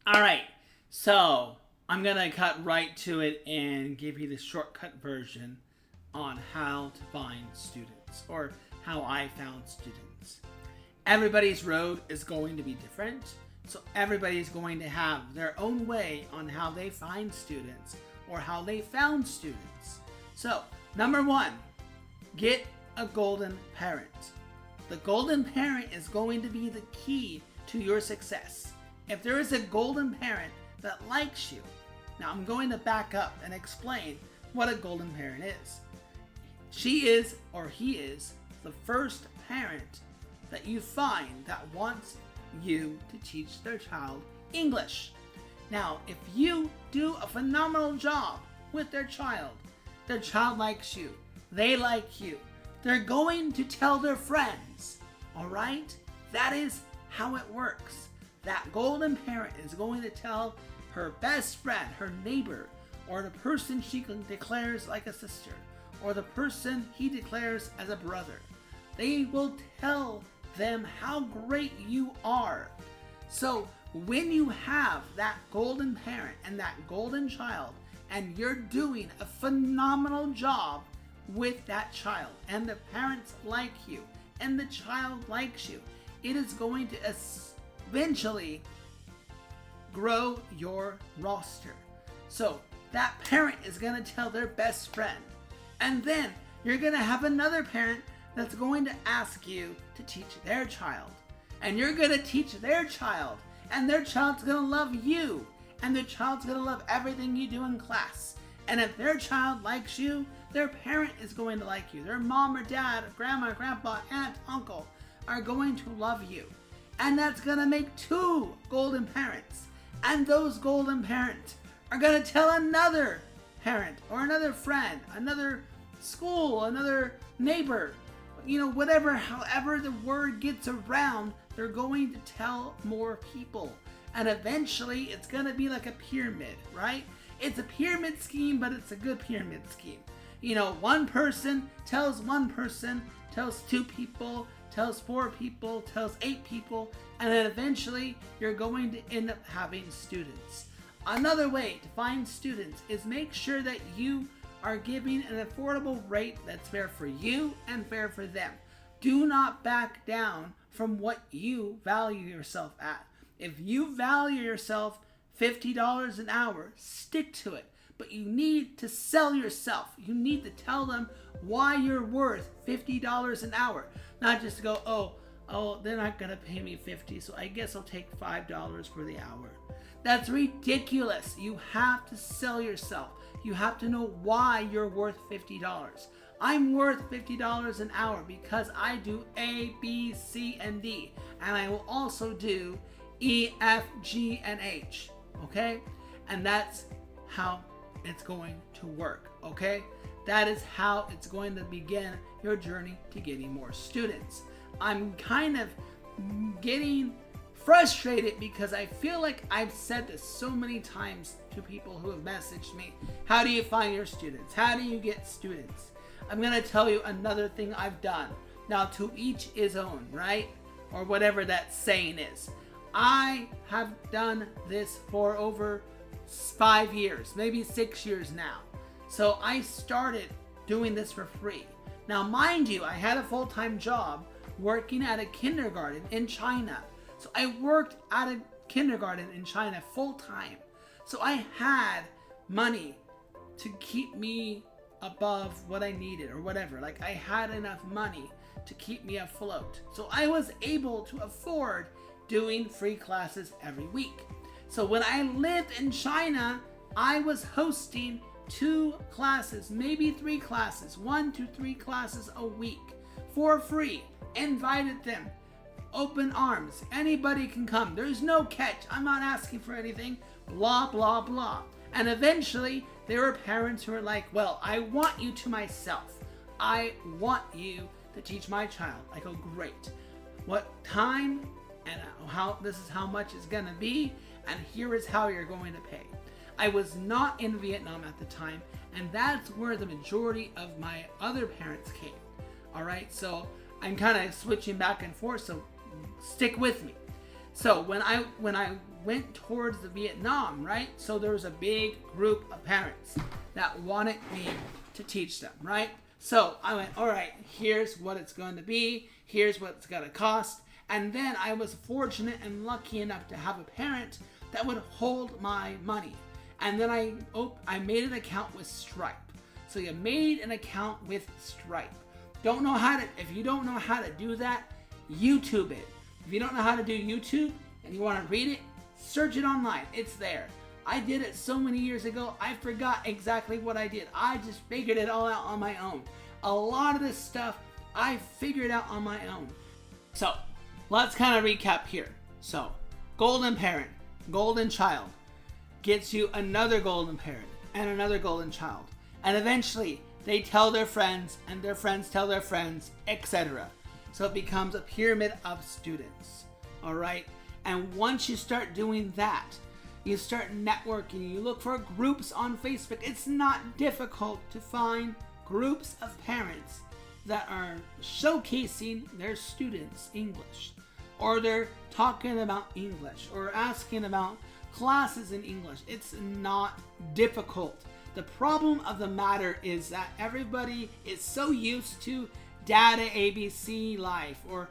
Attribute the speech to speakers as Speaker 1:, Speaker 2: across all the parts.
Speaker 1: All right, so I'm gonna cut right to it and give you the shortcut version on how to find students or how I found students. Everybody's road is going to be different, so everybody's going to have their own way on how they find students or how they found students. So, number one, get a golden parent. The golden parent is going to be the key to your success. If there is a golden parent that likes you, now I'm going to back up and explain what a golden parent is. She is, or he is, the first parent that you find that wants you to teach their child English. Now, if you do a phenomenal job with their child likes you, they like you, they're going to tell their friends, all right? That is how it works. That golden parent is going to tell her best friend, her neighbor, or the person she declares like a sister, or the person he declares as a brother. They will tell them how great you are. So when you have that golden parent and that golden child, and you're doing a phenomenal job with that child, and the parents like you, and the child likes you, it is going to eventually grow your roster. So that parent is going to tell their best friend, and then you're going to have another parent that's going to ask you to teach their child, and you're going to teach their child, and their child's going to love you, and their child's going to love everything you do in class. And if their child likes you, their parent is going to like you. Their mom or dad, grandma, grandpa, aunt, uncle are going to love you. And that's going to make two golden parents. And those golden parents are going to tell another parent or another friend, another school, another neighbor, whatever, however the word gets around, they're going to tell more people. And eventually it's going to be like a pyramid, right? It's a pyramid scheme, but it's a good pyramid scheme. One person, tells two people, tells four people, tells 8 people, and then eventually you're going to end up having students. Another way to find students is make sure that you are giving an affordable rate that's fair for you and fair for them. Do not back down from what you value yourself at. If you value yourself $50 an hour, stick to it. But you need to sell yourself. You need to tell them why you're worth $50 an hour. Not just to go, oh, they're not going to pay me $50, so I guess I'll take $5 for the hour. That's ridiculous. You have to sell yourself. You have to know why you're worth $50. I'm worth $50 an hour because I do A, B, C, and D. And I will also do E, F, G, and H. Okay? And that's how it's going to work. Okay? That is how it's going to begin your journey to getting more students. I'm kind of getting frustrated because I feel like I've said this so many times to people who have messaged me. How do you find your students? How do you get students? I'm going to tell you another thing I've done. Now, to each his own, right? Or whatever that saying is. I have done this for over 5 years, maybe 6 years now. So I started doing this for free. Now, mind you, I had a full-time job working at a kindergarten in China. So I worked at a kindergarten in China full-time. So I had money to keep me above what I needed or whatever. Like I had enough money to keep me afloat. So I was able to afford doing free classes every week. So when I lived in China, I was hosting 2 classes, maybe 3 classes, 1 to 3 classes a week for free. Invited them. Open arms. Anybody can come. There's no catch. I'm not asking for anything. Blah, blah, blah. And eventually, there were parents who were like, well, I want you to myself. I want you to teach my child. I go, great. What time and how this is how much it's gonna be, and here is how you're going to pay. I was not in Vietnam at the time, and that's where the majority of my other parents came. All right, so I'm kind of switching back and forth, so stick with me. So when I went towards the Vietnam, right? So there was a big group of parents that wanted me to teach them, right? So I went, all right, here's what it's going to be. Here's what it's going to cost. And then I was fortunate and lucky enough to have a parent that would hold my money. And then I made an account with Stripe. So you made an account with Stripe. If you don't know how to do that, YouTube it. If you don't know how to do YouTube and you want to read it, search it online. It's there. I did it so many years ago, I forgot exactly what I did. I just figured it all out on my own. A lot of this stuff I figured out on my own. So let's kind of recap here. So golden parent, golden child gets you another golden parent and another golden child. And eventually they tell their friends and their friends tell their friends, etc. So it becomes a pyramid of students. All right. And once you start doing that, you start networking, you look for groups on Facebook. It's not difficult to find groups of parents that are showcasing their students' English, or they're talking about English, or asking about classes in English. It's not difficult. The problem of the matter is that everybody is so used to Data ABC Life or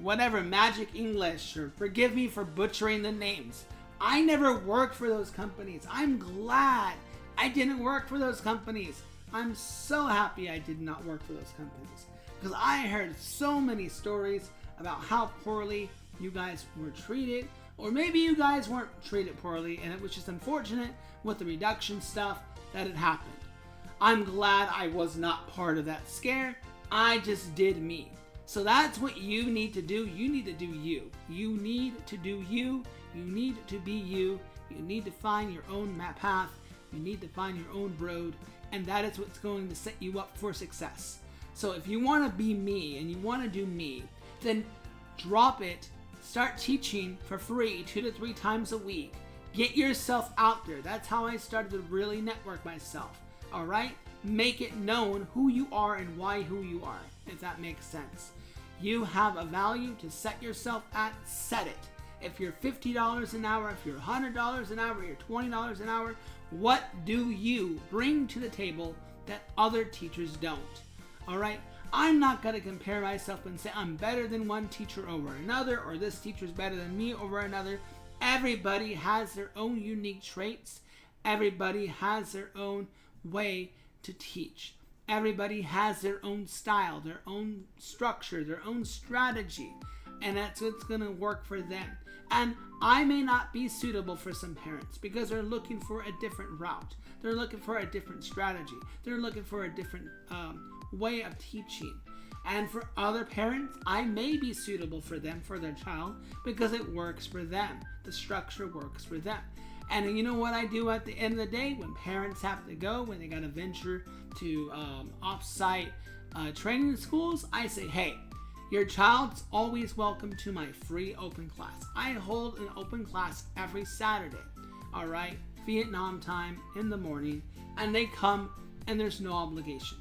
Speaker 1: whatever, Magic English, or forgive me for butchering the names. I never worked for those companies. I'm glad I didn't work for those companies. I'm so happy I did not work for those companies, because I heard so many stories about how poorly you guys were treated, or maybe you guys weren't treated poorly and it was just unfortunate with the reduction stuff that had happened. I'm glad I was not part of that scare. I just did me. So that's what you need to do. You need to do you. You need to do you. You need to be you. You need to find your own path. You need to find your own road. And that is what's going to set you up for success. So if you want to be me and you want to do me, then drop it. Start teaching for free 2 to 3 times a week. Get yourself out there. That's how I started to really network myself. All right? Make it known who you are and why who you are, if that makes sense. You have a value to set yourself at, set it. If you're $50 an hour, if you're $100 an hour, you're $20 an hour, what do you bring to the table that other teachers don't? All right? I'm not going to compare myself and say I'm better than one teacher over another, or this teacher's better than me over another. Everybody has their own unique traits. Everybody has their own way to teach. Everybody has their own style, their own structure, their own strategy, and that's what's going to work for them. And I may not be suitable for some parents because they're looking for a different route. They're looking for a different strategy. They're looking for a different way of teaching. And for other parents, I may be suitable for them, for their child, because it works for them. The structure works for them. And you know what I do at the end of the day when parents have to go, when they got to venture to off-site training schools? I say, hey, your child's always welcome to my free open class. I hold an open class every Saturday, all right, Vietnam time in the morning, and they come and there's no obligation.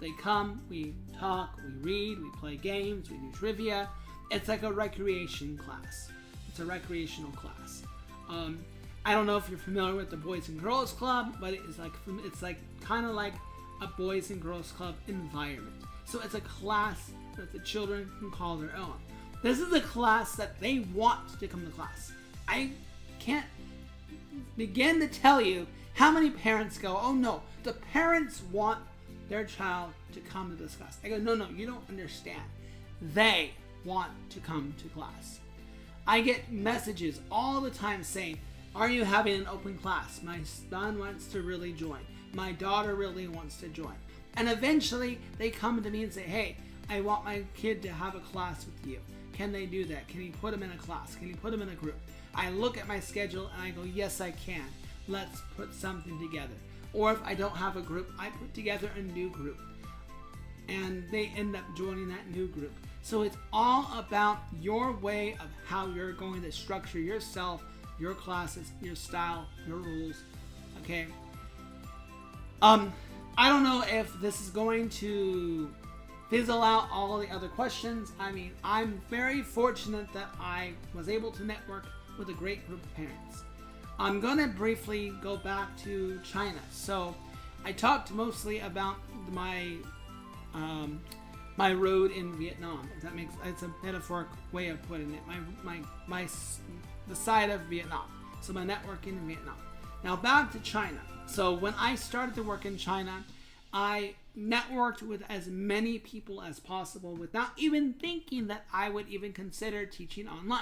Speaker 1: They come, we talk, we read, we play games, we do trivia. It's like a recreation class. It's a recreational class. I don't know if you're familiar with the Boys and Girls Club, but it's like kind of like a Boys and Girls Club environment. So it's a class that the children can call their own. This is a class that they want to come to class. I can't begin to tell you how many parents go, oh no, the parents want their child to come to this class. I go, no, you don't understand. They want to come to class. I get messages all the time saying, are you having an open class? My son wants to really join. My daughter really wants to join. And eventually they come to me and say, hey, I want my kid to have a class with you. Can they do that? Can you put them in a class? Can you put them in a group? I look at my schedule and I go, yes, I can. Let's put something together. Or if I don't have a group, I put together a new group. And they end up joining that new group. So it's all about your way of how you're going to structure yourself, your classes, your style, your rules. Okay? I don't know if this is going to fizzle out all the other questions. I mean, I'm very fortunate that I was able to network with a great group of parents. I'm gonna briefly go back to China. So I talked mostly about my my road in Vietnam. If that makes, it's a metaphoric way of putting it. The side of Vietnam. So my networking in Vietnam. Now back to China. So when I started to work in China, I networked with as many people as possible without even thinking that I would even consider teaching online.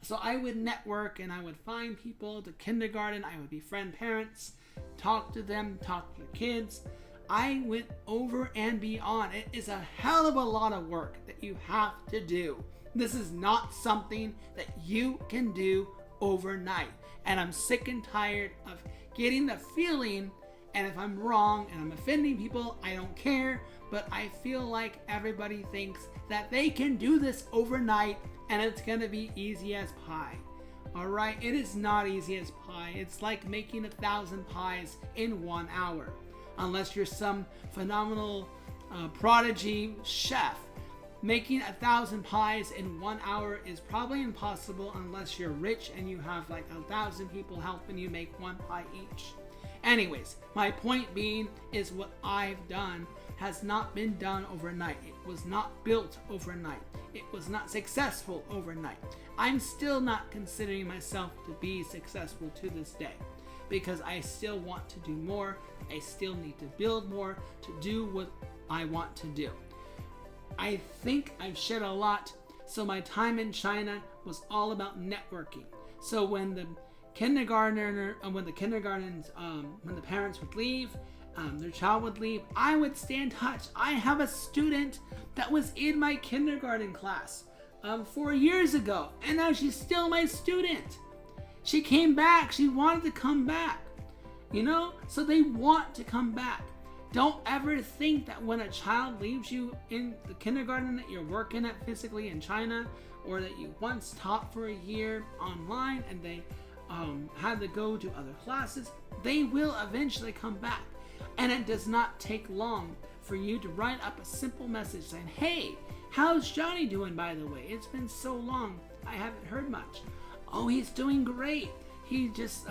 Speaker 1: So I would network and I would find people to kindergarten. I would befriend parents, talk to them, talk to their kids. I went over and beyond. It is a hell of a lot of work that you have to do. This is not something that you can do overnight. And I'm sick and tired of getting the feeling, and if I'm wrong and I'm offending people, I don't care, but I feel like everybody thinks that they can do this overnight and it's gonna be easy as pie. Alright, it is not easy as pie. It's like making 1,000 pies in 1 hour. Unless you're some phenomenal prodigy chef. Making 1,000 pies in 1 hour is probably impossible unless you're rich and you have like 1,000 people helping you make 1 pie each. Anyways, my point being is what I've done has not been done overnight. It was not built overnight. It was not successful overnight. I'm still not considering myself to be successful to this day because I still want to do more. I still need to build more to do what I want to do. I think I've shared a lot. So my time in China was all about networking. So when the parents would leave, their child would leave, I would stay in touch. I have a student that was in my kindergarten class 4 years ago, and now she's still my student. She came back. She wanted to come back. You know, so they want to come back. Don't ever think that when a child leaves you in the kindergarten that you're working at physically in China, or that you once taught for a year online and they had to go to other classes, they will eventually come back. And it does not take long for you to write up a simple message saying, hey, how's Johnny doing, by the way? It's been so long, I haven't heard much. Oh, he's doing great. He just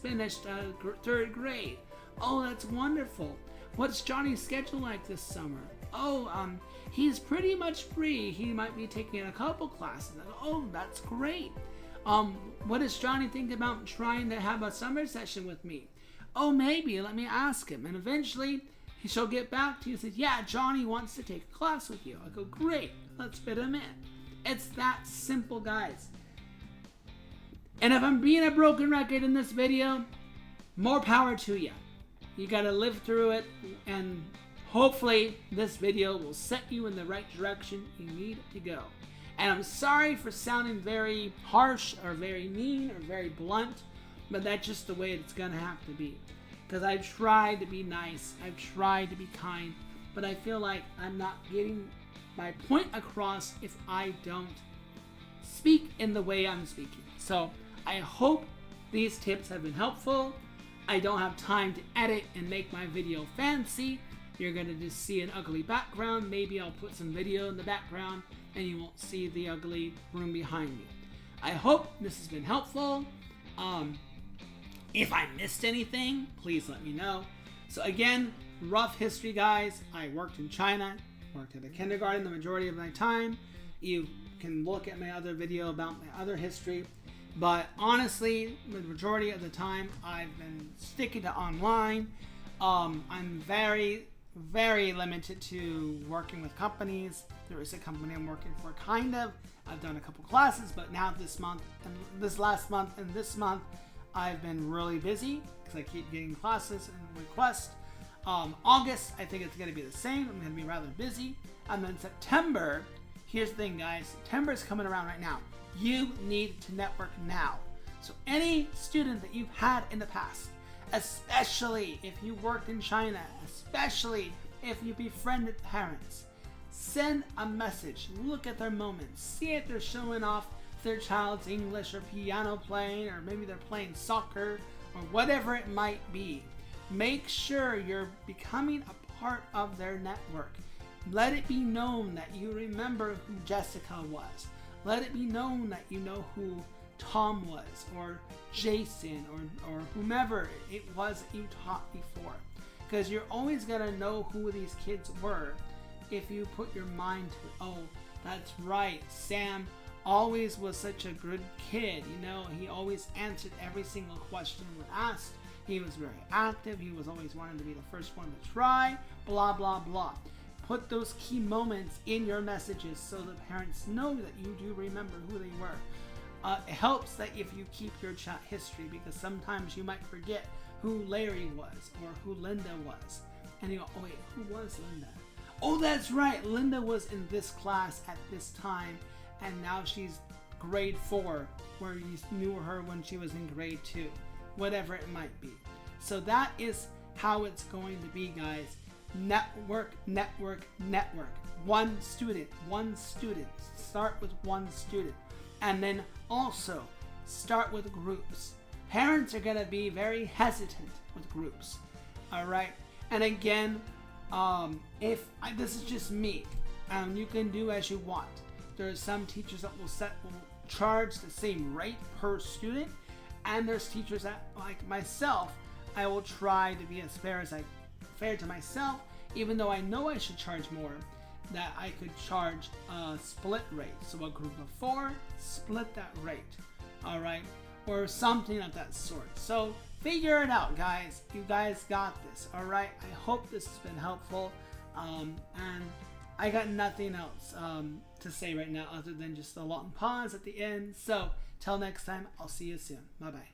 Speaker 1: finished 3rd grade. Oh, that's wonderful. What's Johnny's schedule like this summer? Oh, he's pretty much free. He might be taking a couple classes. Oh, that's great. What does Johnny think about trying to have a summer session with me? Oh, maybe. Let me ask him. And eventually, she'll get back to you and say, yeah, Johnny wants to take a class with you. I go, great. Let's fit him in. It's that simple, guys. And if I'm being a broken record in this video, more power to you. You gotta live through it, and hopefully this video will set you in the right direction you need to go. And I'm sorry for sounding very harsh or very mean or very blunt, but that's just the way it's gonna have to be. Because I've tried to be nice, I've tried to be kind, but I feel like I'm not getting my point across if I don't speak in the way I'm speaking. So I hope these tips have been helpful. I don't have time to edit and make my video fancy. You're gonna just see an ugly background. Maybe I'll put some video in the background and you won't see the ugly room behind me. I hope this has been helpful. If I missed anything, please let me know. So again, rough history, guys. I worked in China, worked at a kindergarten the majority of my time. You can look at my other video about my other history. But honestly, the majority of the time, I've been sticking to online. I'm very, very limited to working with companies. There is a company I'm working for, kind of. I've done a couple classes, but now this month, and this last month, and this month, I've been really busy because I keep getting classes and requests. August, I think it's going to be the same. I'm going to be rather busy. And then September, here's the thing, guys. September is coming around right now. You need to network now. So any student that you've had in the past, especially if you worked in China, especially if you befriended parents, send a message, look at their moments, see if they're showing off their child's English or piano playing, or maybe they're playing soccer or whatever it might be. Make sure you're becoming a part of their network. Let it be known that you remember who Jessica was. Let it be known that you know who Tom was, or Jason, or whomever it was that you taught before. Because you're always going to know who these kids were if you put your mind to it. Oh, that's right, Sam always was such a good kid. You know, he always answered every single question we asked. He was very active. He was always wanting to be the first one to try. Blah, blah, blah. Put those key moments in your messages so the parents know that you do remember who they were. It helps that if you keep your chat history, because sometimes you might forget who Larry was or who Linda was. And you go, oh wait, who was Linda? Oh, that's right, Linda was in this class at this time, and now she's grade 4, where you knew her when she was in grade 2. Whatever it might be. So that is how it's going to be, guys. Network, network, network. One student. Start with one student. And then also start with groups. Parents are going to be very hesitant with groups. Alright? And again, this is just me. You can do as you want. There are some teachers that will charge the same rate per student. And there's teachers that, like myself, I will try to be as fair to myself, even though I know I should charge more, that I could charge a split rate. So a group of 4, split that rate, all right? Or something of that sort. So figure it out, guys. You guys got this, all right? I hope this has been helpful. And I got nothing else to say right now other than just a long pause at the end. So till next time, I'll see you soon. Bye-bye.